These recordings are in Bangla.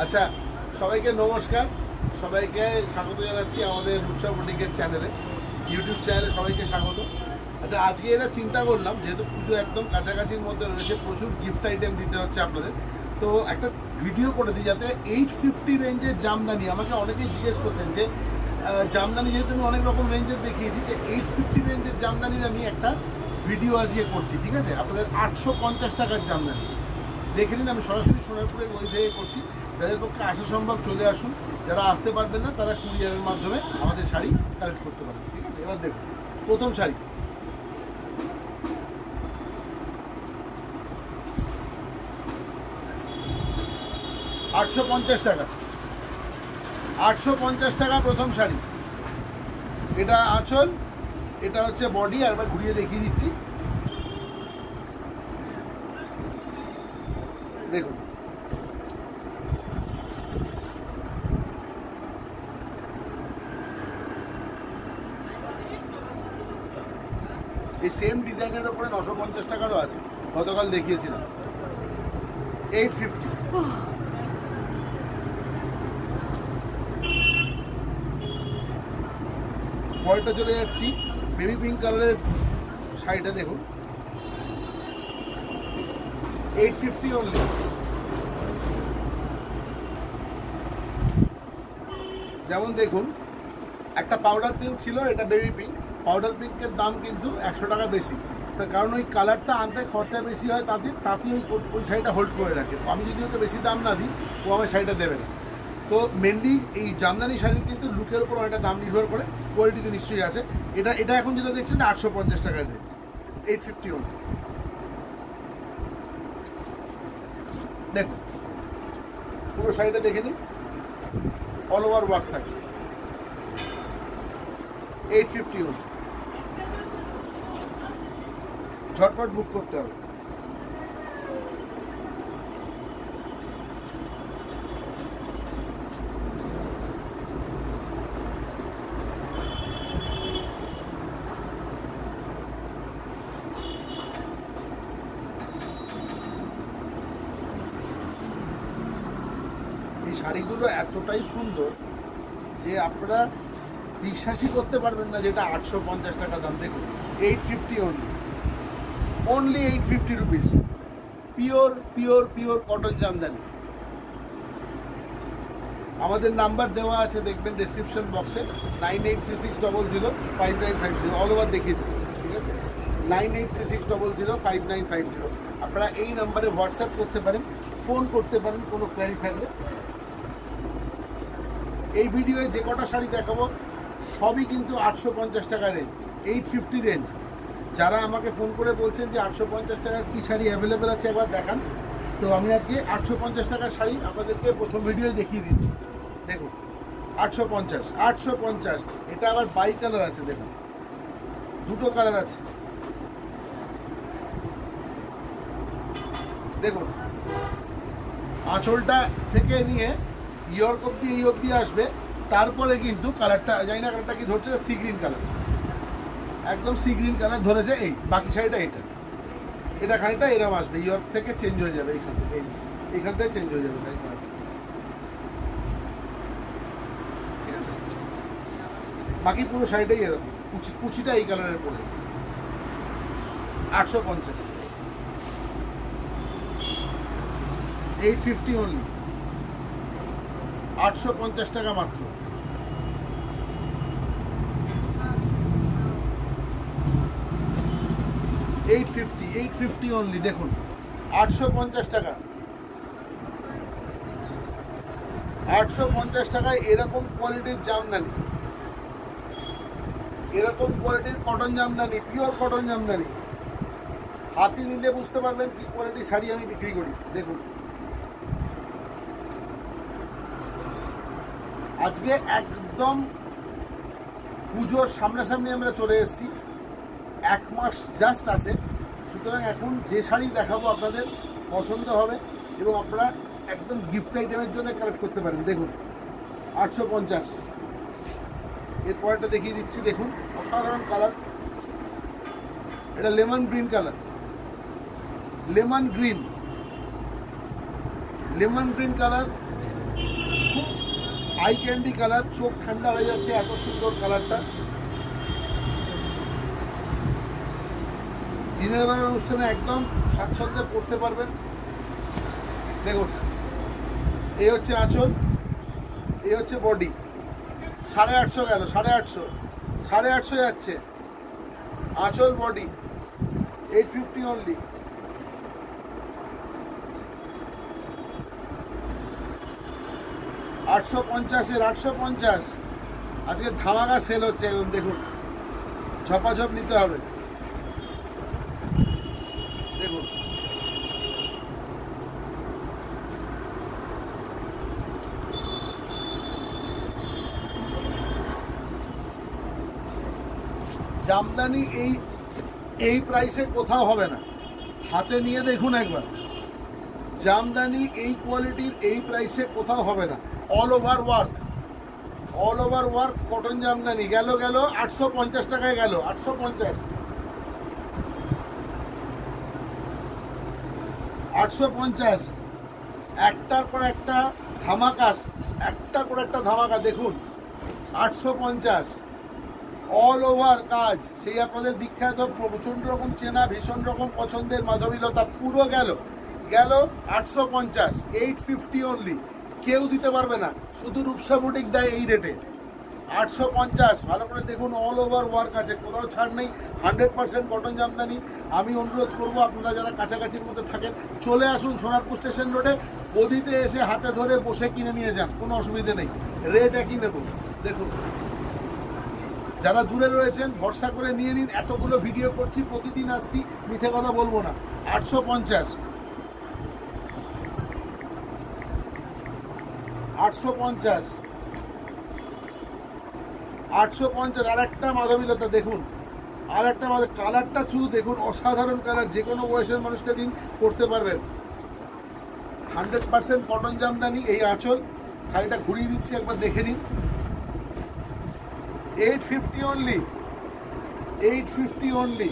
আচ্ছা, সবাইকে নমস্কার, সবাইকে স্বাগত জানাচ্ছি আমাদের রূপসা বুটিকের চ্যানেলে, ইউটিউব চ্যানেলে সবাইকে স্বাগত। আচ্ছা, আজকে এটা চিন্তা করলাম, যেহেতু পুজো একদম কাছাকাছির মধ্যে রয়েছে, প্রচুর গিফট আইটেম দিতে হচ্ছে আপনাদের, তো একটা ভিডিও করে দিই যাতে 850 রেঞ্জের জামদানি, আমাকে অনেকেই জিজ্ঞেস করছেন যে জামদানি যেহেতু আমি অনেক রকম রেঞ্জের দেখিয়েছি, যে 850 রেঞ্জের জামদানির আমি একটা ভিডিও আজকে করছি, ঠিক আছে? আপনাদের 850 টাকার জামদানি দেখে নিন। আমি সরাসরি সোনারপুরের ওই থেকে করছি, যাদের পক্ষে আসা সম্ভব চলে আসুন, যারা আসতে পারবেন না তারা কুরিয়ারের মাধ্যমে আমাদের শাড়ি কালেক্ট করতে পারবেন, ঠিক আছে? এবার দেখুন প্রথম শাড়ি, টাকা, 850 টাকা প্রথম শাড়ি। এটা আঁচল, এটা হচ্ছে বডি, আর একবার ঘুরিয়ে দেখিয়ে দিচ্ছি, দেখুন। এই সেম ডিজাইনের ওপরে 950 টাকারও আছে, গতকাল দেখিয়েছিলাম। 850। পরেরটা চলে যাচ্ছি, বেবি পিঙ্ক কালারের শাড়িটা দেখুন, 850 অনলি। যেমন দেখুন, একটা পাউডার পিঙ্ক ছিল, এটা বেবি পিঙ্ক। পাউডার পিঙ্কের দাম কিন্তু 100 টাকা বেশি, তার কারণ ওই কালারটা আনতে খরচা বেশি হয়, তাতেই ওই শাড়িটা হোল্ড করে রাখে। আমি যদি ওকে বেশি দাম না দিই, ও আমার শাড়িটা দেবে না। তো মেনলি এই জামদানি শাড়ির কিন্তু লুকের উপর অনেকটা দাম নির্ভর করে, কোয়ালিটি তো নিশ্চয়ই আছে। এটা এখন যেটা দেখছেন 850 টাকার রেঞ্জ, 850 অনলি। দেখুন পুরো শাড়িটা দেখে নিন, অল ওভার ওয়ার্ক থাকে, 850 অনলি। ঝটপট বুক করতে হবে। এই শাড়িগুলো এতটাই সুন্দর যে আপনারা বিশ্বাসই করতে পারবেন না যেটা 850 টাকা দাম। দেখুন 850 only, only 850 rupees. Pure pure pure cotton Jamdani. আমাদের নাম্বার দেওয়া আছে, দেখবেন ডেসক্রিপশন বক্সে, 9836005950, অল ওভার দেখিয়ে দেবো, ঠিক আছে? 9836005950। আপনারা এই নাম্বারে হোয়াটসঅ্যাপ করতে পারেন, ফোন করতে পারেন কোনো কোয়ারি থাকলে। এই ভিডিওয়ে যে কটা শাড়ি দেখাবো সবই কিন্তু 850 টাকা রেঞ্জ, 850 রেঞ্জ। যারা আমাকে ফোন করে বলছেন যে 850 টাকার কী শাড়ি অ্যাভেলেবেল আছে একবার দেখান, তো আমি আজকে 850 টাকার শাড়ি আপনাদেরকে প্রথম ভিডিওয়ে দেখিয়ে দিচ্ছি। দেখুন 850। এটা আবার বাই কালার আছে, দেখুন দুটো কালার আছে। দেখুন আঁচলটা থেকে নিয়ে ইয়র্ক অব্দি এই অব্দি আসবে, তারপরে কিন্তু কালারটা, জানি না কালারটা কি ধরছে, সি গ্রিন কালার, একদম সি গ্রিন কালার ধরেছে। এই বাকি শাড়িটা এটা খানিকটা এরম আসবে, ইয়র্ক থেকে চেঞ্জ হয়ে যাবে, এইখান থেকে এইখান থেকে চেঞ্জ হয়ে যাবে শাড়ি কালার, ঠিক আছে? বাকি পুরো শাড়িটাই এরকম, কুচিটা এই কালারের পড়বে। 850, 850 অনলি, 850 টাকা মাত্র। Eight fifty only. দেখুন 850 টাকা, 850 টাকায় এরকম কোয়ালিটির জামদানি, এরকম কোয়ালিটির cotton Jamdani, pure cotton Jamdani. হাতে নিলে বুঝতে পারবেন কি কোয়ালিটির শাড়ি আমি বিক্রি করি। দেখুন আজকে একদম পুজোর সামনাসামনি আমরা চলে এসেছি, 1 মাস জাস্ট আছে। সুতরাং এখন যে শাড়ি দেখাবো আপনাদের পছন্দ হবে এবং আপনারা একদম গিফট আইটেমের জন্য কালেক্ট করতে পারেন। দেখুন 850। এরপরটা দেখিয়ে দিচ্ছি, দেখুন অসাধারণ কালার, এটা lemon green colour, lemon green colour, I candy colour, চোখ ঠান্ডা হয়ে যাচ্ছে, এত সুন্দর কালারটা। দিনের বেলার অনুষ্ঠানে একদম স্বাচ্ছন্দ্যে পরতে পারবেন। দেখুন, এই হচ্ছে আঁচল, এই হচ্ছে বডি। 850 গেল, 850, 850 যাচ্ছে। আঁচল বডি 850 অনলি। $850 $850 আজকে ধামাকা সেল হচ্ছে একদম। দেখুন, ঝপাঝপ নিতে হবে। দেখুন, জামদানি এই প্রাইসে কোথাও হবে না। হাতে নিয়ে দেখুন একবার, জামদানি এই কোয়ালিটির এই প্রাইসে কোথাও হবে না। All over work cotton Jamdani. গেল 850 টাকায় গেল, 850, 850। একটার পর একটা ধামাকা, একটার পর একটা ধামাকা। দেখুন, 850, অল ওভার কাজ। সেই আপনাদের বিখ্যাত প্রচণ্ড রকম চেনা, ভীষণ রকম পছন্দের মাধবীলতা পুরো গেল 850, 850 অনলি। কেউ দিতে পারবে না, শুধু রূপসা বুটিক দেয় এই রেটে। 850। ভালো করে দেখুন, অল ওভার ওয়ার্ক আছে, কোথাও ছাড় নেই। 100% কটন জামদানি। আমি অনুরোধ করব, আপনারা যারা কাছাকাছির মধ্যে থাকেন চলে আসুন সোনারপুর স্টেশন রোডে, গদিতে এসে হাতে ধরে বসে কিনে নিয়ে যান, কোনো অসুবিধে নেই। রেট একই নেব। দেখুন, যারা দূরে রয়েছেন ভরসা করে নিয়ে নিন। এতগুলো ভিডিও করছি, প্রতিদিন আসছি, মিথ্যে কথা বলবো না। 850, 850, 850। আর একটা মাধবীলতা দেখুন, আর একটা কালারটা শুধু দেখুন, অসাধারণ কালার। যে কোনো বয়সের মানুষকে দিন পরতে পারবেন। 100% কটন জামদানি। এই আঁচল, শাড়িটা ঘুরিয়ে দিচ্ছি, একবার দেখে নিন। 850 অনলি, 850 অনলি।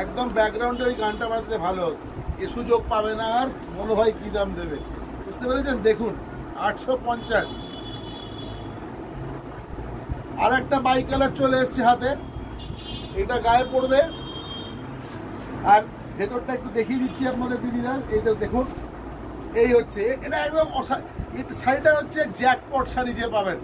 একদম ব্যাকগ্রাউন্ডে ওই গানটা বাজলে ভালো হতো। এ সুযোগ পাবে না আর, মনে হয় কি দাম দেবে, বুঝতে পেরেছেন? দেখুন, 850। আর একটা বাই কালার চলে এসছে হাতে, এটা গায়ে পড়বে। আর ভেতরটা একটু দেখিয়ে দিচ্ছি আপনাদের দিদিরা। এই দেখুন, এই হচ্ছে এটা একদম শাড়িটা হচ্ছে জ্যাকপট শাড়ি যে পাবেন।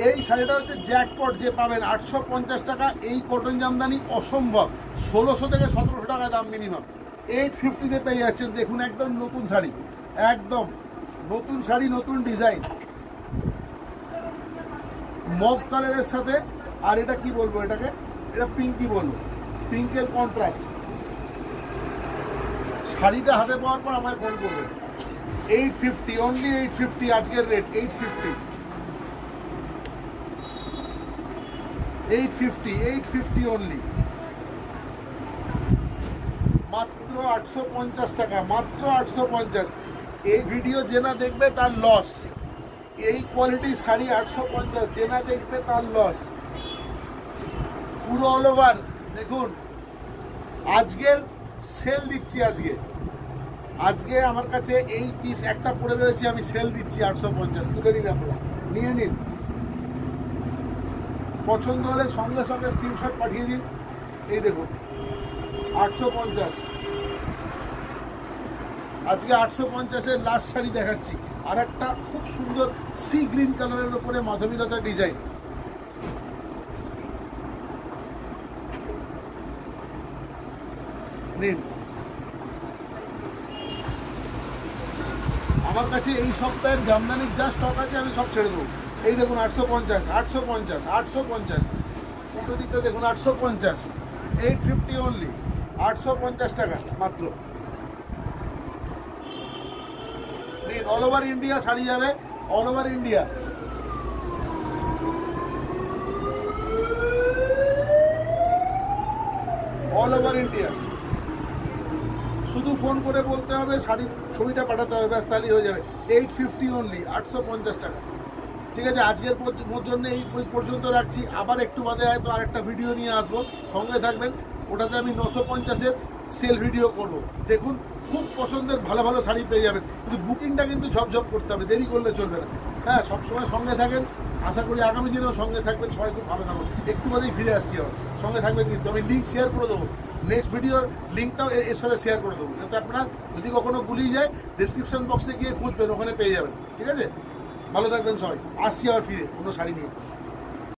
এই শাড়িটা হচ্ছে জ্যাকপট যে পাবেন। 850 টাকা এই কটন জামদানি, অসম্ভব। 1600 থেকে 1700 টাকা দাম মিনিমাম। 850-তে পেয়ে যাচ্ছেন। দেখুন, একদম নতুন শাড়ি, একদম নতুন শাড়ি, নতুন ডিজাইন, মভ কালারের সাথে। আর এটা কি বলবো, এটাকে এটা পিঙ্কই বলবো, পিঙ্কের কন্ট্রাস্ট। শাড়িটা হাতে পাওয়ার পর আমায় ফোন করবে। 850 অনলি, 850 আজকের রেট। 850, 850, 850 অনলি। মাত্র 850 টাকা, মাত্র 850। এই ভিডিও যে না দেখবে তার লস। এই কোয়ালিটির শাড়ি 850, যে না দেখবে তার লস। পুরো অল ওভার। দেখুন, আজকের সেল দিচ্ছি। আজকে আমার কাছে এই পিস একটা পরে রয়েছে, আমি সেল দিচ্ছি 850। তুলে নিন, আপনারা নিয়ে নিন। পছন্দ হলে সঙ্গে সঙ্গে স্ক্রিনশট পাঠিয়ে দিন। এই দেখুন, 850। আজকে 850-এর লাস্ট শাড়ি দেখাচ্ছি। আর একটা খুব সুন্দর সি গ্রিন কালারের উপরে মাধবীলতা ডিজাইন। নিন। আমার কাছে এই সপ্তাহের জামদানির যা স্টক আছে আমি সব ছেড়ে দেবো। এই দেখুন, 850, 850, 850। উল্টো দিকটা দেখুন, 850, 850 অনলি, 850 টাকা মাত্র। অল ওভার ইন্ডিয়া শাড়ি যাবে, all over India. All over India. শুধু ফোন করে বলতে হবে, শাড়ির ছবিটা পাঠাতে হবে, ব্যাস তাহলেই হয়ে যাবে। 850 অনলি, 850 টাকা। ঠিক আছে, আজকের জন্য এই পর্যন্ত রাখছি। আবার একটু বাদে হয়তো আরেকটা ভিডিও নিয়ে আসবো, সঙ্গে থাকবেন। ওটাতে আমি 950-এর সেল ভিডিও করব। দেখুন খুব পছন্দের ভালো ভালো শাড়ি পেয়ে যাবেন, কিন্তু বুকিংটা কিন্তু ঝপঝপ করতে হবে, দেরি করলে চলবে না। হ্যাঁ, সবসময় সঙ্গে থাকেন, আশা করি আগামী দিনেও সঙ্গে থাকবেন। সবাই খুব ভালো থাকুন। একটু বাদেই ফিরে আসছি আবার, সঙ্গে থাকবেন কিন্তু। আমি লিঙ্ক শেয়ার করে দেবো, নেক্সট ভিডিওর লিঙ্কটাও এর সাথে শেয়ার করে দেবো, যাতে আপনারা যদি কখনো গুলিয়ে যায় ডিসক্রিপশন বক্সে গিয়ে খুঁজবেন, ওখানে পেয়ে যাবেন। ঠিক আছে, ভালো থাকবেন সবাই। আসছি আবার ফিরে অন্য শাড়ি নিয়ে।